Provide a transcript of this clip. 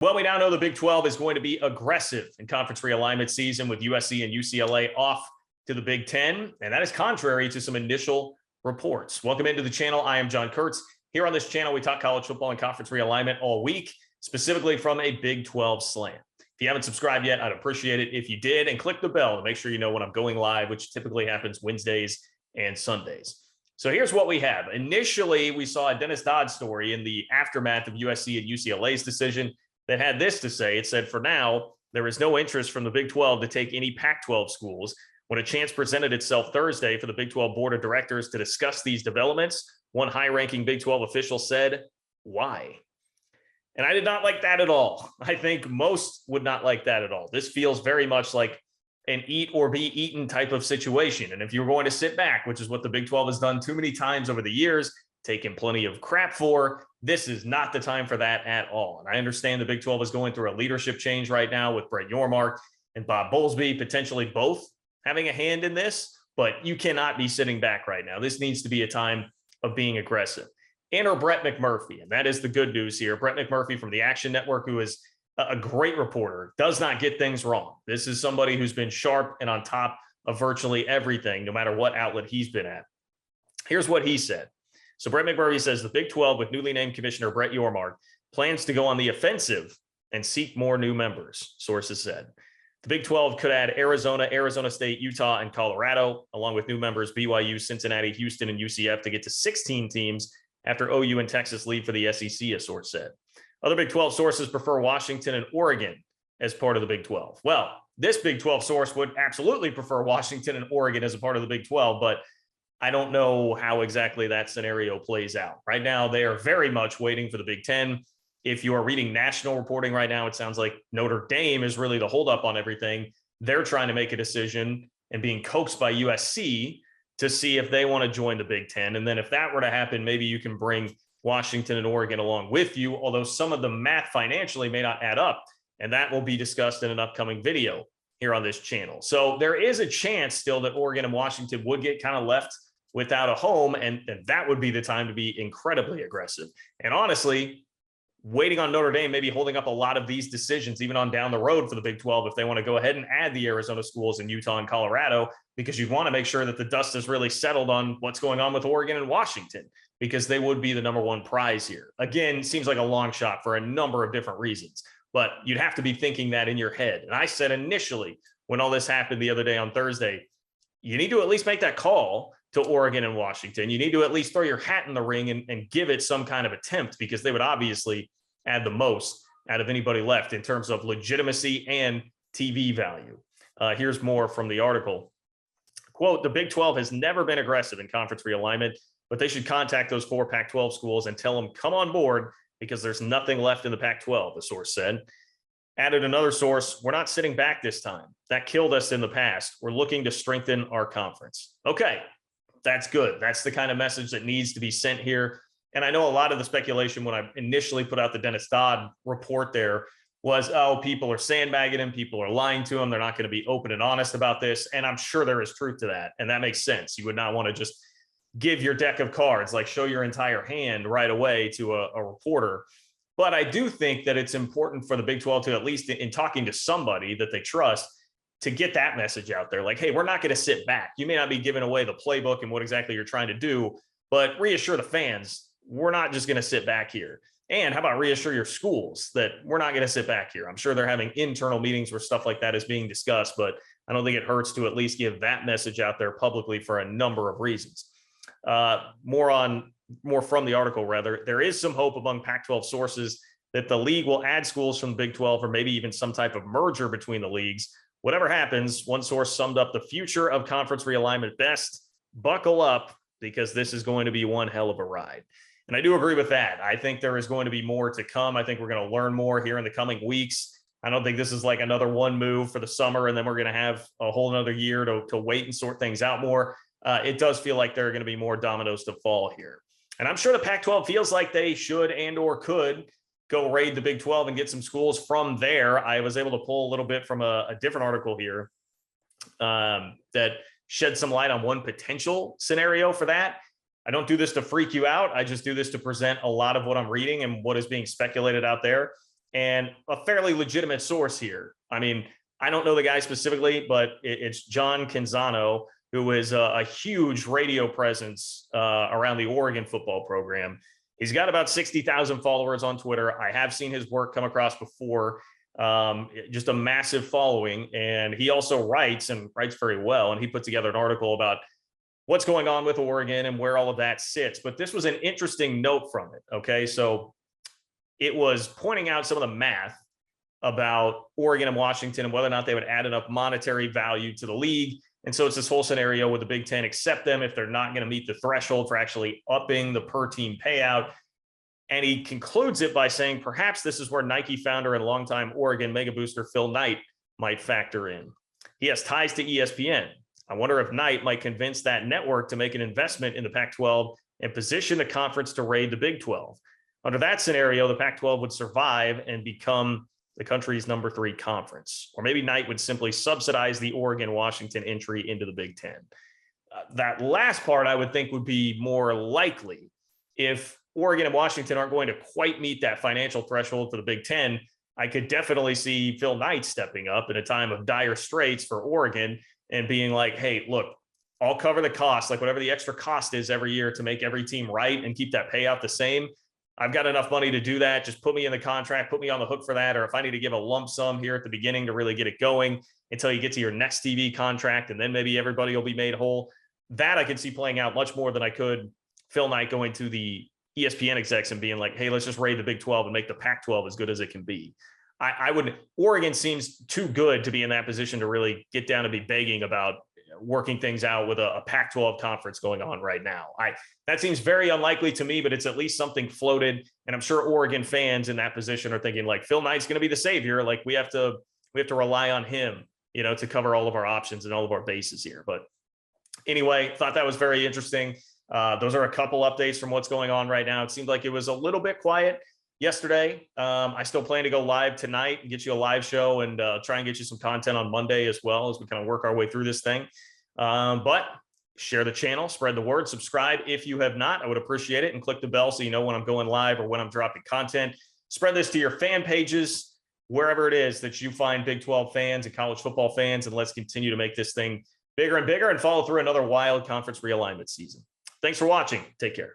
Well, we now know the Big 12 is going to be aggressive in conference realignment season with USC and UCLA off to the Big 10, and that is contrary to some initial reports. Welcome into the channel. I am John Kurtz. Here on this channel, we talk college football and conference realignment all week, specifically from a Big 12 slant. If you haven't subscribed yet, I'd appreciate it if you did, and click the bell to make sure you know when I'm going live, which typically happens Wednesdays and Sundays. So here's what we have. Initially, we saw a Dennis Dodd story in the aftermath of USC and UCLA's decision that had this to say. It said, for now, there is no interest from the Big 12 to take any Pac-12 schools. When a chance presented itself Thursday for the Big 12 board of directors to discuss these developments, one high-ranking Big 12 official said, why? And I did not like that at all. I think most would not like that at all. This feels very much like an eat or be eaten type of situation. And if you're going to sit back, which is what the Big 12 has done too many times over the years, taken plenty of crap for, this is not the time for that at all. And I understand the Big 12 is going through a leadership change right now with Brett Yormark and Bob Bowlesby, potentially both having a hand in this, but you cannot be sitting back right now. This needs to be a time of being aggressive. Enter Brett McMurphy, and that is the good news here. Brett McMurphy from the Action Network, who is a great reporter, does not get things wrong. This is somebody who's been sharp and on top of virtually everything, no matter what outlet he's been at. Here's what he said. So Brett McMurphy says the Big 12, with newly named Commissioner Brett Yormark, plans to go on the offensive and seek more new members, sources said. The Big 12 could add Arizona, Arizona State, Utah, and Colorado, along with new members BYU, Cincinnati, Houston, and UCF to get to 16 teams after OU and Texas leave for the SEC, a source said. Other Big 12 sources prefer Washington and Oregon as part of the Big 12. Well, this Big 12 source would absolutely prefer Washington and Oregon as a part of the Big 12, but I don't know how exactly that scenario plays out. Right now, they are very much waiting for the Big 10. If you are reading national reporting right now, it sounds like Notre Dame is really the holdup on everything. They're trying to make a decision and being coaxed by USC to see if they want to join the Big 10. And then if that were to happen, maybe you can bring Washington and Oregon along with you, although some of the math financially may not add up. And that will be discussed in an upcoming video here on this channel. So there is a chance still that Oregon and Washington would get kind of left without a home, and that would be the time to be incredibly aggressive. And honestly, waiting on Notre Dame, maybe holding up a lot of these decisions, even on down the road for the Big 12, if they want to go ahead and add the Arizona schools in Utah and Colorado, because you want to make sure that the dust is really settled on what's going on with Oregon and Washington, because they would be the number one prize here. Again, seems like a long shot for a number of different reasons, but you'd have to be thinking that in your head. And I said initially, when all this happened the other day on Thursday, you need to at least make that call to Oregon and Washington. You need to at least throw your hat in the ring and give it some kind of attempt, because they would obviously add the most out of anybody left in terms of legitimacy and TV value. Here's more from the article. Quote, the Big 12 has never been aggressive in conference realignment, but they should contact those 4 Pac-12 schools and tell them, come on board, because there's nothing left in the Pac-12, the source said. Added another source, we're not sitting back this time. That killed us in the past. We're looking to strengthen our conference. Okay. That's good. That's the kind of message that needs to be sent here. And I know a lot of the speculation when I initially put out the Dennis Dodd report there was, oh, people are sandbagging him. People are lying to him. They're not going to be open and honest about this. And I'm sure there is truth to that. And that makes sense. You would not want to just give your deck of cards, like show your entire hand right away to a reporter. But I do think that it's important for the Big 12 to, at least in talking to somebody that they trust, to get that message out there. Like, hey, we're not going to sit back. You may not be giving away the playbook and what exactly you're trying to do, but reassure the fans, we're not just going to sit back here. And how about reassure your schools that we're not going to sit back here? I'm sure they're having internal meetings where stuff like that is being discussed, but I don't think it hurts to at least give that message out there publicly for a number of reasons. More from the article, rather. There is some hope among Pac-12 sources that the league will add schools from the Big 12, or maybe even some type of merger between the leagues. Whatever happens, one source summed up the future of conference realignment best: buckle up, because this is going to be one hell of a ride. And I do agree with that. I think there is going to be more to come. I think we're going to learn more here in the coming weeks. I don't think this is like another one move for the summer, and then we're going to have a whole another year to wait and sort things out more. It does feel like there are going to be more dominoes to fall here. And I'm sure the Pac-12 feels like they should and or could go raid the Big 12 and get some schools from there. I was able to pull a little bit from a different article here that shed some light on one potential scenario for that. I don't do this to freak you out. I just do this to present a lot of what I'm reading and what is being speculated out there. and a fairly legitimate source here. I mean, I don't know the guy specifically, but it's John Canzano, who is a huge radio presence around the Oregon football program. He's got about 60,000 followers on Twitter. I have seen his work come across before, just a massive following. And he also writes very well. And he put together an article about what's going on with Oregon and where all of that sits. But this was an interesting note from it. Okay. So it was pointing out some of the math about Oregon and Washington and whether or not they would add enough monetary value to the league. And so it's this whole scenario with the Big Ten accept them if they're not going to meet the threshold for actually upping the per team payout. And he concludes it by saying, perhaps this is where Nike founder and longtime Oregon mega booster Phil Knight might factor in. He has ties to ESPN. I wonder if Knight might convince that network to make an investment in the Pac-12 and position the conference to raid the Big 12. Under that scenario, the Pac-12 would survive and become the country's number 3 conference. Or maybe Knight would simply subsidize the Oregon-Washington entry into the Big Ten. That last part, I would think, would be more likely if Oregon and Washington aren't going to quite meet that financial threshold for the Big Ten. I could definitely see Phil Knight stepping up in a time of dire straits for Oregon and being like, hey, look, I'll cover the cost, like whatever the extra cost is every year to make every team right and keep that payout the same. I've got enough money to do that. Just put me in the contract, put me on the hook for that. Or if I need to give a lump sum here at the beginning to really get it going until you get to your next TV contract, and then maybe everybody will be made whole. That I could see playing out much more than I could Phil Knight going to the ESPN execs and being like, hey, let's just raid the Big 12 and make the Pac-12 as good as it can be. Oregon seems too good to be in that position to really get down and be begging about working things out with a Pac-12 conference going on right now. That seems very unlikely to me, but it's at least something floated. And I'm sure Oregon fans in that position are thinking like, Phil Knight's going to be the savior. Like we have to rely on him, to cover all of our options and all of our bases here. But anyway, thought that was very interesting. Those are a couple updates from what's going on right now. It seemed like it was a little bit quiet yesterday. I still plan to go live tonight and get you a live show and try and get you some content on Monday as well as we kind of work our way through this thing. But share the channel, spread the word, subscribe if you have not. I would appreciate it, and click the bell so you know when I'm going live or when I'm dropping content. Spread this to your fan pages, wherever it is that you find Big 12 fans and college football fans, and let's continue to make this thing bigger and bigger and follow through another wild conference realignment season. Thanks for watching. Take care.